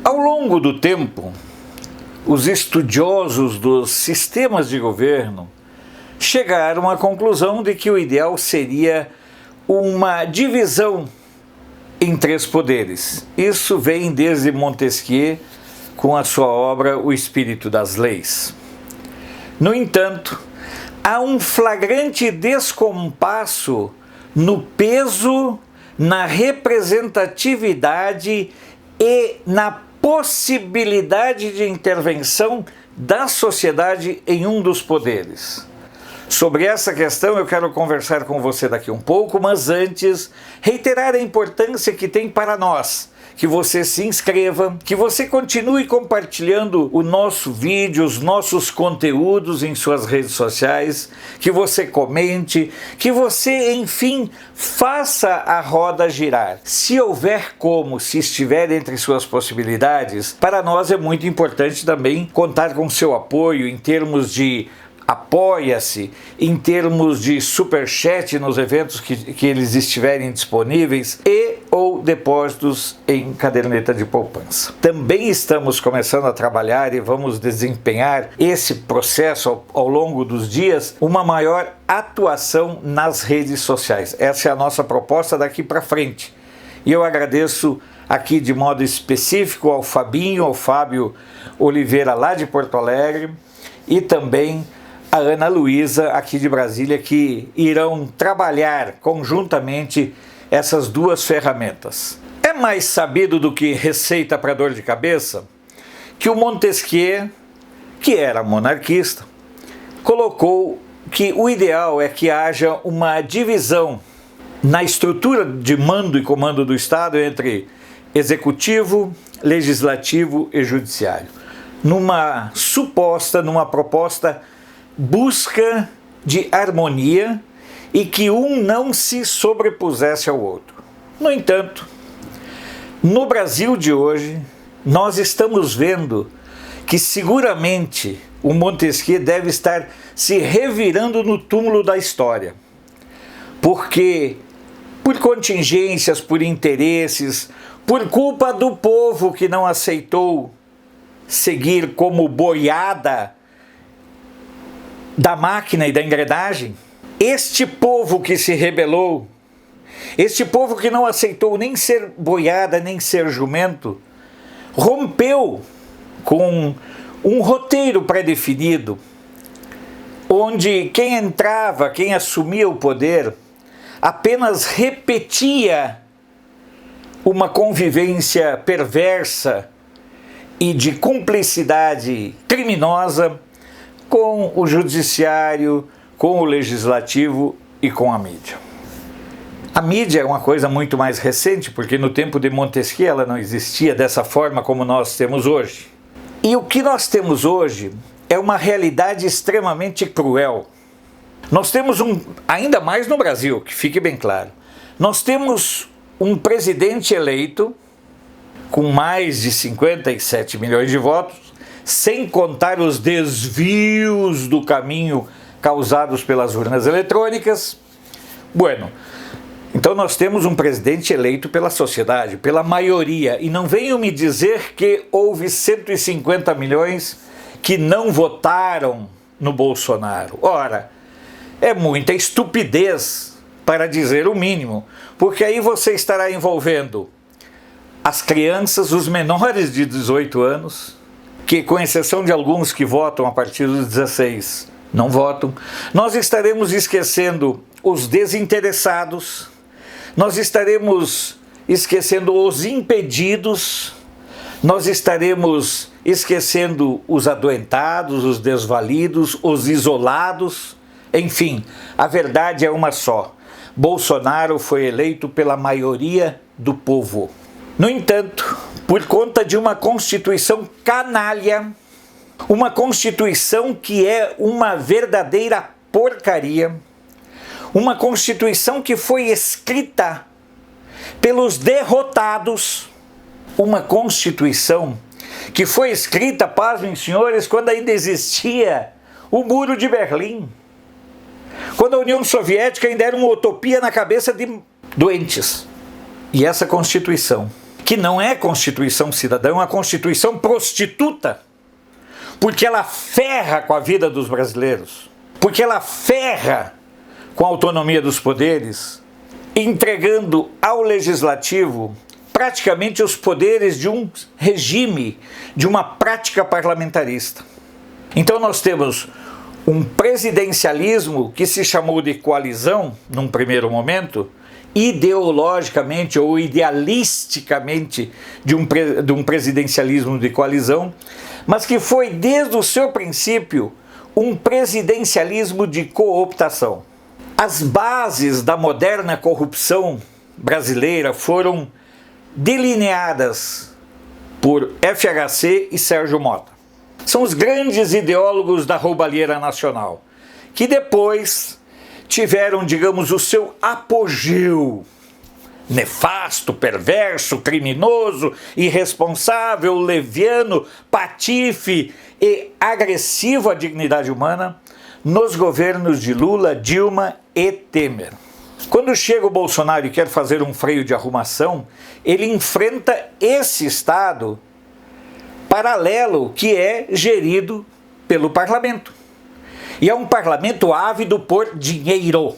Ao longo do tempo, os estudiosos dos sistemas de governo chegaram à conclusão de que o ideal seria uma divisão em 3 poderes. Isso vem desde Montesquieu com a sua obra O Espírito das Leis. No entanto, há um flagrante descompasso no peso, na representatividade e na possibilidade de intervenção da sociedade em um dos poderes. Sobre essa questão eu quero conversar com você daqui um pouco, mas antes reiterar a importância que tem para nós, que você se inscreva, que você continue compartilhando o nosso vídeo, os nossos conteúdos em suas redes sociais, que você comente, que você, enfim, faça a roda girar. Se houver como, se estiver entre suas possibilidades, para nós é muito importante também contar com seu apoio em termos de apoia-se, em termos de superchat nos eventos que eles estiverem disponíveis e ou depósitos em caderneta de poupança. Também estamos começando a trabalhar e vamos desempenhar esse processo ao longo dos dias, uma maior atuação nas redes sociais. Essa é a nossa proposta daqui para frente. E eu agradeço aqui de modo específico ao Fabinho, ao Fábio Oliveira lá de Porto Alegre e também a Ana Luísa aqui de Brasília, que irão trabalhar conjuntamente essas 2 ferramentas. É mais sabido do que receita para dor de cabeça que o Montesquieu, que era monarquista, colocou que o ideal é que haja uma divisão na estrutura de mando e comando do Estado entre executivo, legislativo e judiciário, numa proposta busca de harmonia e que um não se sobrepusesse ao outro. No entanto, no Brasil de hoje, nós estamos vendo que seguramente o Montesquieu deve estar se revirando no túmulo da história, porque por contingências, por interesses, por culpa do povo que não aceitou seguir como boiada da máquina e da engrenagem, este povo que se rebelou, este povo que não aceitou nem ser boiada, nem ser jumento, rompeu com um roteiro pré-definido, onde quem entrava, quem assumia o poder, apenas repetia uma convivência perversa e de cumplicidade criminosa com o judiciário, com o legislativo e com a mídia. A mídia é uma coisa muito mais recente, porque no tempo de Montesquieu ela não existia dessa forma como nós temos hoje. E o que nós temos hoje é uma realidade extremamente cruel. Nós temos ainda mais no Brasil, que fique bem claro, nós temos um presidente eleito com mais de 57 milhões de votos, sem contar os desvios do caminho causados pelas urnas eletrônicas. Bueno, então nós temos um presidente eleito pela sociedade, pela maioria, e não venham me dizer que houve 150 milhões que não votaram no Bolsonaro. Ora, é muita estupidez, para dizer o mínimo, porque aí você estará envolvendo as crianças, os menores de 18 anos, que com exceção de alguns que votam a partir dos 16, não votam. Nós estaremos esquecendo os desinteressados, nós estaremos esquecendo os impedidos, nós estaremos esquecendo os adoentados, os desvalidos, os isolados. Enfim, a verdade é uma só. Bolsonaro foi eleito pela maioria do povo. No entanto, por conta de uma Constituição canalha, uma Constituição que é uma verdadeira porcaria, uma Constituição que foi escrita pelos derrotados, uma Constituição que foi escrita, pasmem senhores, quando ainda existia o Muro de Berlim, quando a União Soviética ainda era uma utopia na cabeça de doentes. E essa Constituição, que não é Constituição cidadã, é uma Constituição prostituta, porque ela ferra com a vida dos brasileiros, porque ela ferra com a autonomia dos poderes, entregando ao legislativo praticamente os poderes de um regime, de uma prática parlamentarista. Então nós temos um presidencialismo que se chamou de coalizão, num primeiro momento, ideologicamente ou idealisticamente de um presidencialismo de coalizão, mas que foi desde o seu princípio um presidencialismo de cooptação. As bases da moderna corrupção brasileira foram delineadas por FHC e Sérgio Mota. São os grandes ideólogos da roubalheira nacional, que depois tiveram, digamos, o seu apogeu nefasto, perverso, criminoso, irresponsável, leviano, patife e agressivo à dignidade humana nos governos de Lula, Dilma e Temer. Quando chega o Bolsonaro e quer fazer um freio de arrumação, ele enfrenta esse Estado paralelo que é gerido pelo parlamento. E é um parlamento ávido por dinheiro.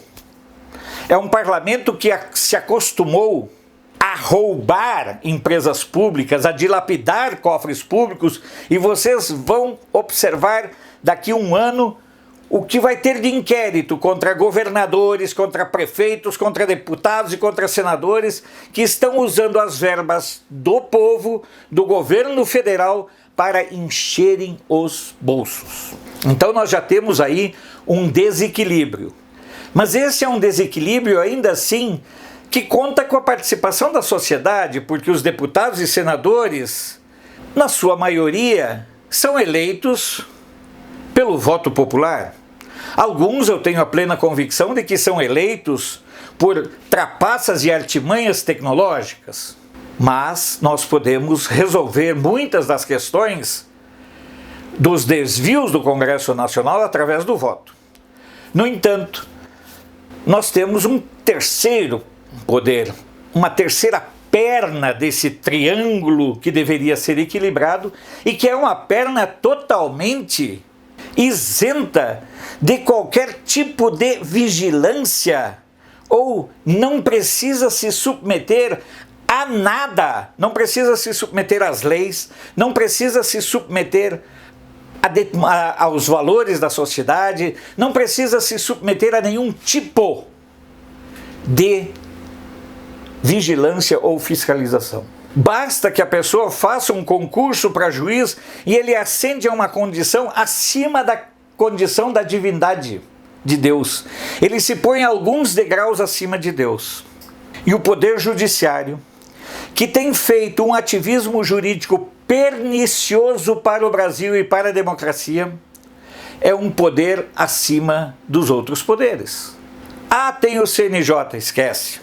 É um parlamento que se acostumou a roubar empresas públicas, a dilapidar cofres públicos, e vocês vão observar daqui a um ano o que vai ter de inquérito contra governadores, contra prefeitos, contra deputados e contra senadores que estão usando as verbas do povo, do governo federal, para encherem os bolsos. Então nós já temos aí um desequilíbrio. Mas esse é um desequilíbrio ainda assim que conta com a participação da sociedade, porque os deputados e senadores, na sua maioria, são eleitos pelo voto popular. Alguns eu tenho a plena convicção de que são eleitos por trapaças e artimanhas tecnológicas. Mas nós podemos resolver muitas das questões dos desvios do Congresso Nacional através do voto. No entanto, nós temos um terceiro poder, uma terceira perna desse triângulo que deveria ser equilibrado e que é uma perna totalmente isenta de qualquer tipo de vigilância ou não precisa se submeter a nada, não precisa se submeter às leis, não precisa se submeter aos valores da sociedade, não precisa se submeter a nenhum tipo de vigilância ou fiscalização. Basta que a pessoa faça um concurso para juiz e ele ascende a uma condição acima da condição da divindade de Deus. Ele se põe alguns degraus acima de Deus. E o Poder Judiciário, que tem feito um ativismo jurídico pernicioso para o Brasil e para a democracia, é um poder acima dos outros poderes. Ah, tem o CNJ, esquece.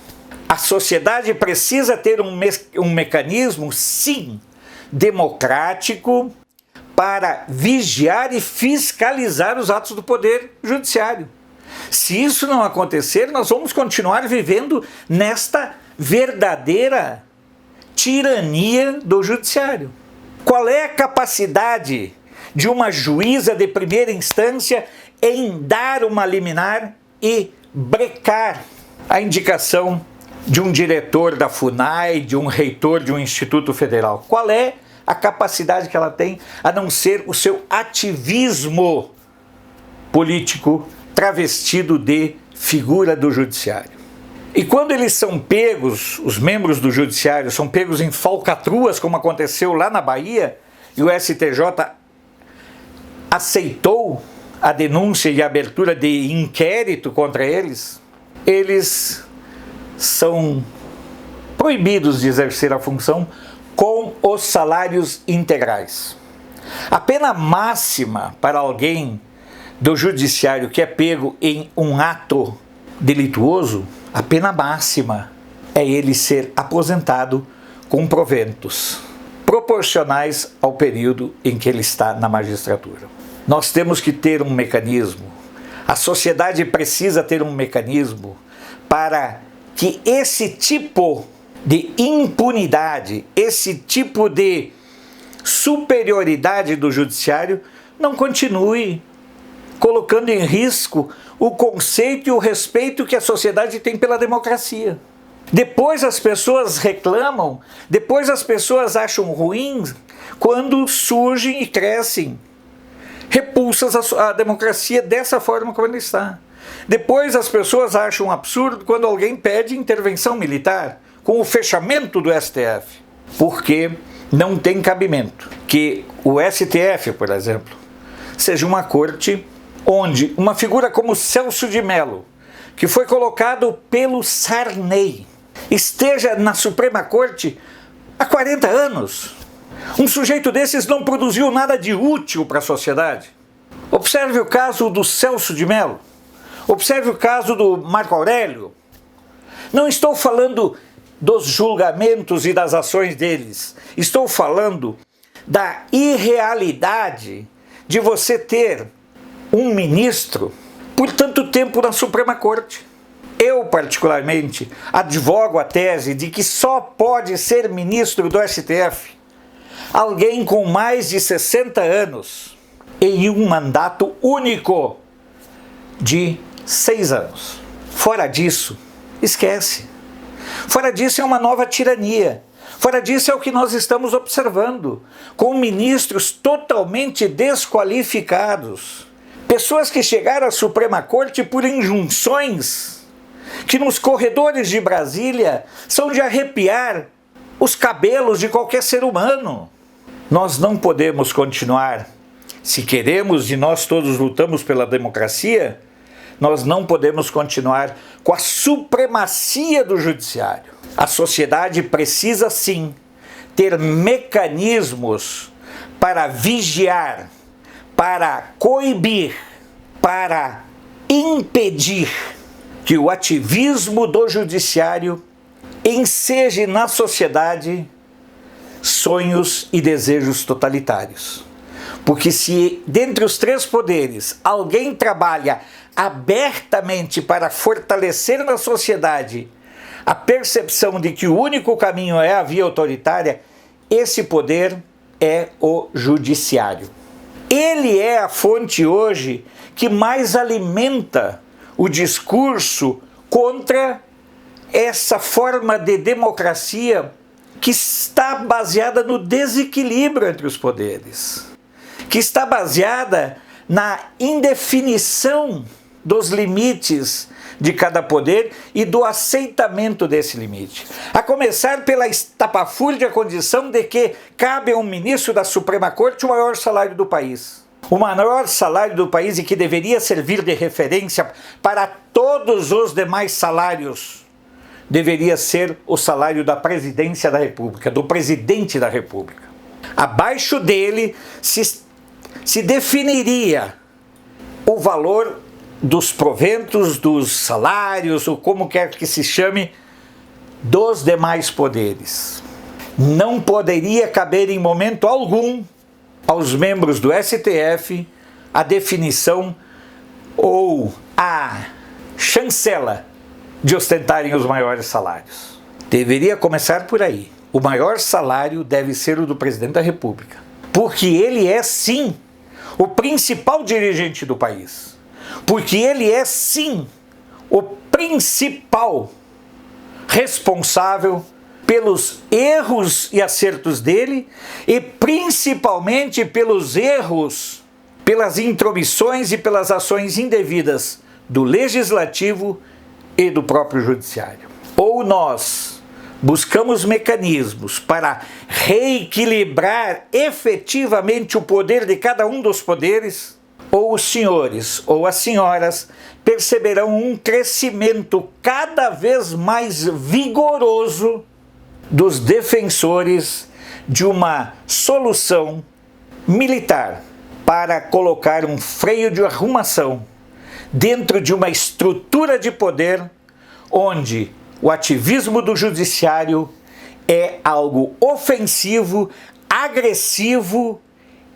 A sociedade precisa ter um mecanismo, sim, democrático, para vigiar e fiscalizar os atos do Poder Judiciário. Se isso não acontecer, nós vamos continuar vivendo nesta verdadeira tirania do Judiciário. Qual é a capacidade de uma juíza de primeira instância em dar uma liminar e brecar a indicação de um diretor da FUNAI, de um reitor de um instituto federal? Qual é a capacidade que ela tem, a não ser o seu ativismo político travestido de figura do judiciário? E quando eles são pegos, os membros do judiciário são pegos em falcatruas, como aconteceu lá na Bahia, e o STJ aceitou a denúncia e a abertura de inquérito contra eles, eles são proibidos de exercer a função com os salários integrais. A pena máxima para alguém do judiciário que é pego em um ato delituoso, a pena máxima é ele ser aposentado com proventos proporcionais ao período em que ele está na magistratura. Nós temos que ter um mecanismo, a sociedade precisa ter um mecanismo para que esse tipo de impunidade, esse tipo de superioridade do judiciário não continue colocando em risco o conceito e o respeito que a sociedade tem pela democracia. Depois as pessoas reclamam, depois as pessoas acham ruim quando surgem e crescem repulsas à democracia dessa forma como ela está. Depois as pessoas acham um absurdo quando alguém pede intervenção militar com o fechamento do STF, porque não tem cabimento que o STF, por exemplo, seja uma corte onde uma figura como Celso de Mello, que foi colocado pelo Sarney, esteja na Suprema Corte há 40 anos. Um sujeito desses não produziu nada de útil para a sociedade. Observe o caso do Celso de Mello. Observe o caso do Marco Aurélio. Não estou falando dos julgamentos e das ações deles. Estou falando da irrealidade de você ter um ministro por tanto tempo na Suprema Corte. Eu, particularmente, advogo a tese de que só pode ser ministro do STF alguém com mais de 60 anos em um mandato único de 6 anos. Fora disso, esquece. Fora disso é uma nova tirania. Fora disso é o que nós estamos observando, com ministros totalmente desqualificados. Pessoas que chegaram à Suprema Corte por injunções que nos corredores de Brasília são de arrepiar os cabelos de qualquer ser humano. Nós não podemos continuar, se queremos e nós todos lutamos pela democracia, nós não podemos continuar com a supremacia do judiciário. A sociedade precisa sim ter mecanismos para vigiar, para coibir, para impedir que o ativismo do judiciário enseje na sociedade sonhos e desejos totalitários. Porque se dentre os 3 poderes alguém trabalha abertamente para fortalecer na sociedade a percepção de que o único caminho é a via autoritária, esse poder é o judiciário. Ele é a fonte hoje que mais alimenta o discurso contra essa forma de democracia que está baseada no desequilíbrio entre os poderes, que está baseada na indefinição dos limites de cada poder e do aceitamento desse limite. A começar pela estapafúrdia condição de que cabe a um ministro da Suprema Corte o maior salário do país. O maior salário do país e que deveria servir de referência para todos os demais salários deveria ser o salário da presidência da República, do presidente da República. Abaixo dele se definiria o valor dos proventos, dos salários, ou como quer que se chame, dos demais poderes. Não poderia caber em momento algum aos membros do STF a definição ou a chancela de ostentarem os maiores salários. Deveria começar por aí. O maior salário deve ser o do presidente da República, porque ele é sim o principal dirigente do país, porque ele é sim o principal responsável pelos erros e acertos dele e principalmente pelos erros, pelas intromissões e pelas ações indevidas do legislativo e do próprio judiciário. Ou nós buscamos mecanismos para reequilibrar efetivamente o poder de cada um dos poderes, ou os senhores ou as senhoras perceberão um crescimento cada vez mais vigoroso dos defensores de uma solução militar para colocar um freio de arrumação dentro de uma estrutura de poder onde o ativismo do judiciário é algo ofensivo, agressivo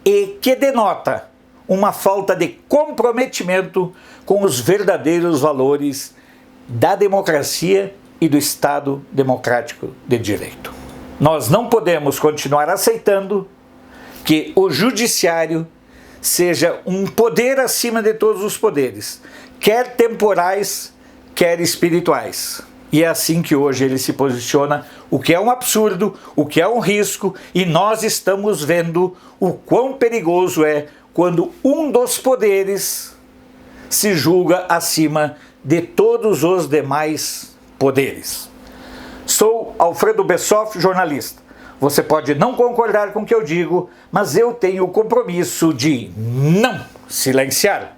e que denota uma falta de comprometimento com os verdadeiros valores da democracia e do Estado Democrático de Direito. Nós não podemos continuar aceitando que o judiciário seja um poder acima de todos os poderes, quer temporais, quer espirituais. E é assim que hoje ele se posiciona, o que é um absurdo, o que é um risco, e nós estamos vendo o quão perigoso é quando um dos poderes se julga acima de todos os demais poderes. Sou Alfredo Bessoff, jornalista. Você pode não concordar com o que eu digo, mas eu tenho o compromisso de não silenciar.